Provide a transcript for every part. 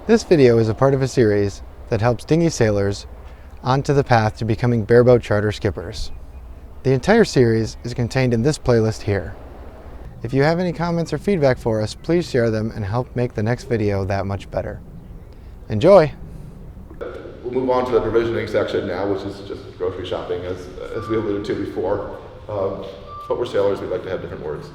This video is a part of a series that helps dinghy sailors onto the path to becoming bareboat charter skippers. The entire series is contained in this playlist here. If you have any comments or feedback for us, please share them and help make the next video that much better. Enjoy! We'll move on to the provisioning section now, which is just grocery shopping, as we alluded to before. But we're sailors, we like to have different words.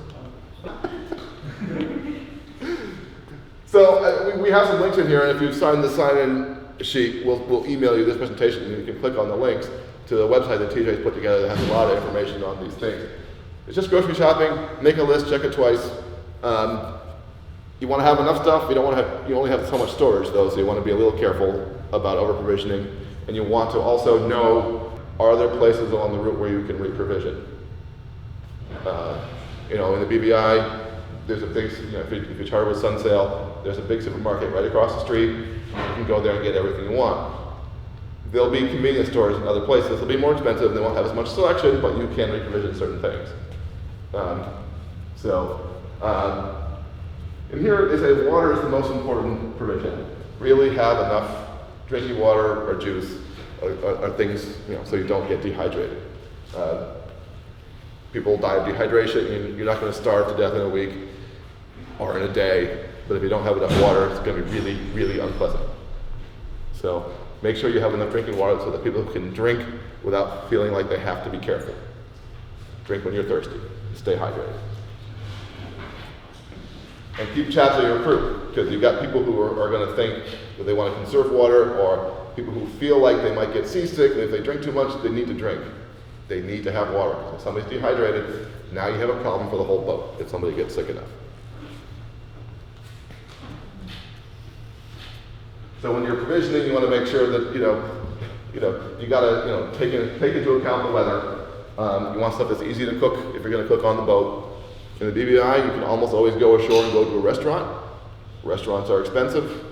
So we have some links in here, and if you sign the sign-in sheet, we'll email you this presentation, and you can click on the links to the website that TJ's put together that has a lot of information on these things. It's just grocery shopping. Make a list, check it twice. You want to have enough stuff. You don't want to have. You only have so much storage, though, so you want to be a little careful about over-provisioning, and you want to also know, are there places along the route where you can re-provision? In the BVI, there's a big, if you charter with Sunsail, there's a big supermarket right across the street. You can go there and get everything you want. There'll be convenience stores in other places. They'll be more expensive. They won't have as much selection, but you can re-provision certain things. And here they say water is the most important provision. Really have enough drinking water or juice or things, so you don't get dehydrated. People die of dehydration. You're not going to starve to death in a week or in a day, but if you don't have enough water, it's going to be really, really unpleasant. So make sure you have enough drinking water so that people can drink without feeling like they have to be careful. Drink when you're thirsty. Stay hydrated. And keep tabs of your crew, because you've got people who are going to think that they want to conserve water, or people who feel like they might get seasick, and if they drink too much, they need to drink. They need to have water. If somebody's dehydrated, now you have a problem for the whole boat if somebody gets sick enough. So when you're provisioning, you want to make sure that you got to take into account the weather. You want stuff that's easy to cook if you're going to cook on the boat. In the BVI, you can almost always go ashore and go to a restaurant. Restaurants are expensive.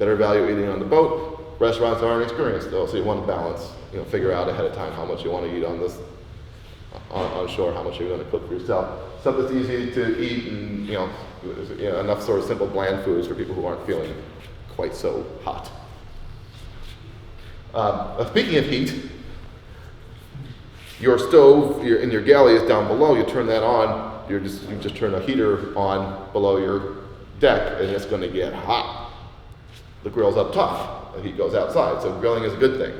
Better value eating on the boat. Restaurants are an experience, though, so you want to balance. Figure out ahead of time how much you want to eat on shore, how much you're going to cook for yourself. Stuff that's easy to eat, and enough sort of simple, bland foods for people who aren't feeling quite so hot. Speaking of heat, your stove in your galley is down below. You turn that on. You just turn a heater on below your deck, and it's going to get hot. The grill's up top. The heat goes outside. So grilling is a good thing.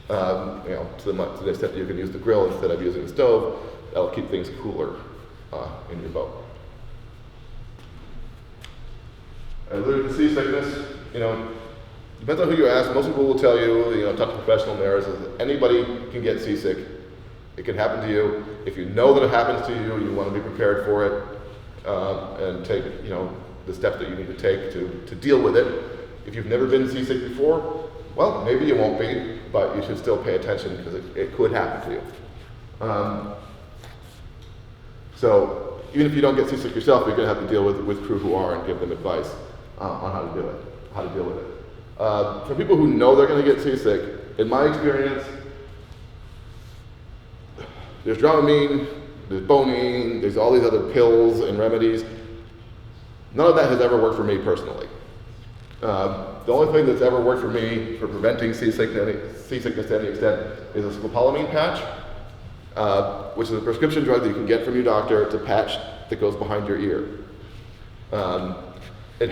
To the extent that you can use the grill instead of using the stove, that'll keep things cooler in your boat. I alluded to seasickness. Depends on who you ask. Most people will tell you, talk to professional mariners, anybody can get seasick. It can happen to you. If you know that it happens to you, you want to be prepared for it and take, the steps that you need to take to deal with it. If you've never been seasick before, well, maybe you won't be, but you should still pay attention because it could happen to you. So even if you don't get seasick yourself, you're going to have to deal with crew who are and give them advice on how to deal with it. For people who know they're going to get seasick, in my experience, there's Dramamine, there's Bonine, there's all these other pills and remedies. None of that has ever worked for me personally. The only thing that's ever worked for me for preventing seasickness to any extent is a scopolamine patch, which is a prescription drug that you can get from your doctor. It's a patch that goes behind your ear. It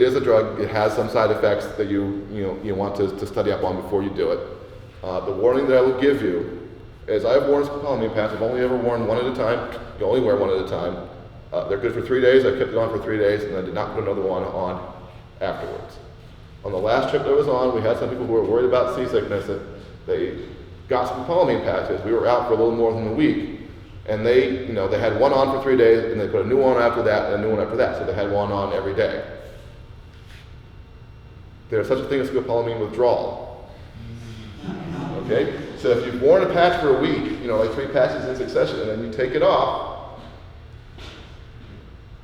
is a drug. It has some side effects that you want to study up on before you do it. The warning that I will give you is I've worn a scopolamine patch. I've only ever worn one at a time. You only wear one at a time. They're good for 3 days. I kept it on for 3 days, and I did not put another one on afterwards. On the last trip that I was on, we had some people who were worried about seasickness. That they got some scopolamine patches. We were out for a little more than a week, and they had one on for 3 days, and they put a new one after that, and a new one after that. So they had one on every day. There's such a thing as scopolamine withdrawal. Okay, so if you've worn a patch for a week, like 3 patches in succession, and then you take it off.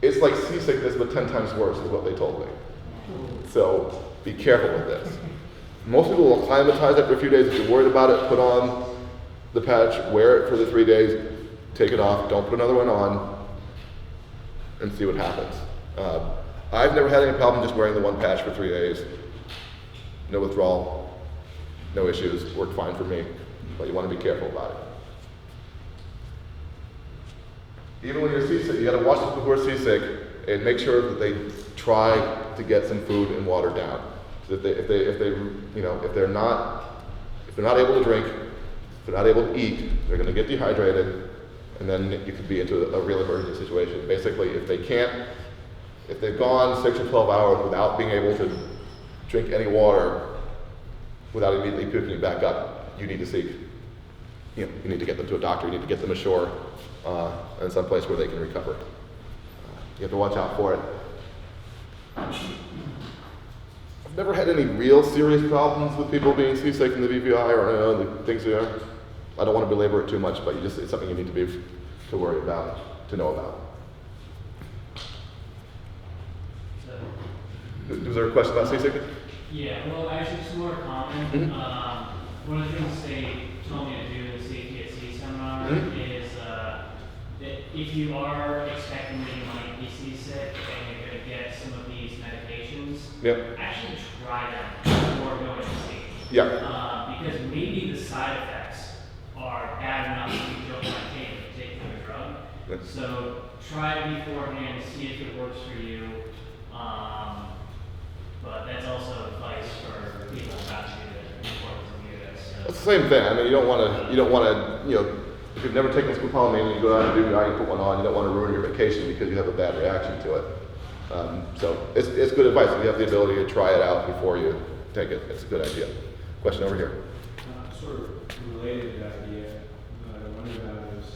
It's like seasickness, but 10 times worse is what they told me. So be careful with this. Most people will acclimatize after a few days. If you're worried about it, put on the patch, wear it for the 3 days, take it off, don't put another one on, and see what happens. I've never had any problem just wearing the one patch for 3 days. No withdrawal, no issues, worked fine for me, but you want to be careful about it. Even when you're seasick, you got to watch people who are seasick and make sure that they try to get some food and water down. So if they're not able to drink, if they're not able to eat, they're going to get dehydrated, and then you could be into a real emergency situation. Basically, if they've gone 6 or 12 hours without being able to drink any water, without immediately puking back up, you need to seek. You need to get them to a doctor. You need to get them ashore in some place where they can recover. You have to watch out for it. I've never had any real serious problems with people being seasick in the BVI or the things there. I don't want to belabor it too much, but it's something you need to worry about, to know about. Was there a question about seasickness? Yeah, well, actually, just more common. Mm-hmm. One of the things they told me to do in the Safety at Sea seminar is that if you are expecting that you might be seasick and you're going to get some of these medications, actually try them before going to sea. Because maybe the side effects are bad enough that you don't want to take the drug. So try it beforehand, see if it works for you. But that's also advice for people about to do this, important to do this. So. It's the same thing. I mean, you don't want to, if you've never taken scopolamine and you go out and do it, you put one on, you don't want to ruin your vacation because you have a bad reaction to it. So it's good advice. If you have the ability to try it out before you take it, it's a good idea. Question over here. Sort of related to that idea, I wonder about is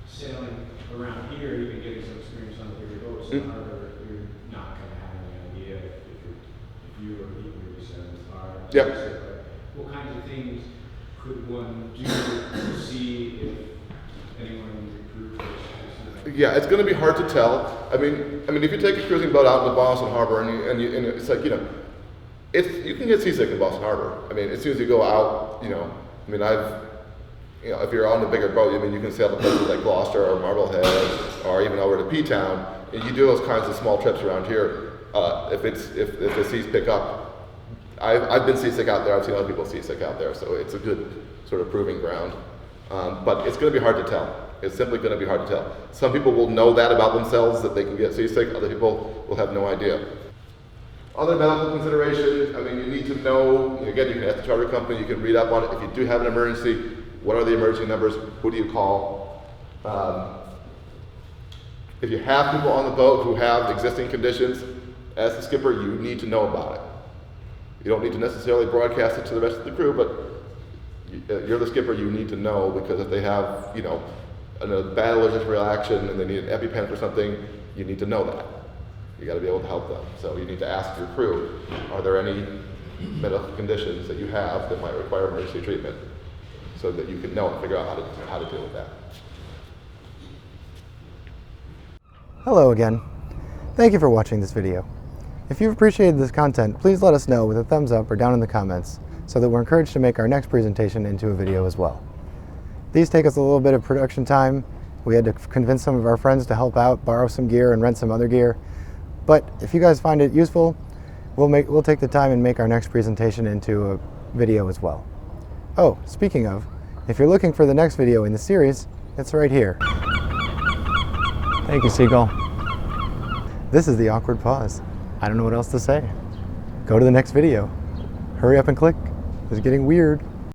sailing around here, you can get some experience on the bigger boats. In the harbor, you're not going to have any idea if you or people are sailing the fire. What kinds of things could one do to see if anyone in the crew is? Yeah, it's going to be hard to tell. I mean, if you take a cruising boat out into Boston Harbor and it's like, you can get seasick in Boston Harbor. I mean, as soon as you go out, if you're on the bigger boat, you can sail to places like Gloucester or Marblehead or even over to P-Town. And you do those kinds of small trips around here. If the seas pick up, I've been seasick out there. I've seen other people seasick out there, so it's a good sort of proving ground. But it's going to be hard to tell. It's simply going to be hard to tell. Some people will know that about themselves, that they can get seasick. Other people will have no idea. Other medical considerations, you need to know, again, you can ask the charter company, you can read up on it. If you do have an emergency, what are the emergency numbers? Who do you call? If you have people on the boat who have existing conditions, as the skipper, you need to know about it. You don't need to necessarily broadcast it to the rest of the crew, but you're the skipper, you need to know, because if they have, a bad allergic reaction and they need an EpiPen for something, you need to know that. You got to be able to help them. So you need to ask your crew, are there any medical conditions that you have that might require emergency treatment, so that you can know and figure out how to deal with that. Hello again. Thank you for watching this video. If you've appreciated this content, please let us know with a thumbs up or down in the comments so that we're encouraged to make our next presentation into a video as well. These take us a little bit of production time. We had to convince some of our friends to help out, borrow some gear and rent some other gear. But if you guys find it useful, we'll take the time and make our next presentation into a video as well. Oh, speaking of, if you're looking for the next video in the series, it's right here. Thank you, Seagull. This is the awkward pause. I don't know what else to say. Go to the next video. Hurry up and click. It's getting weird.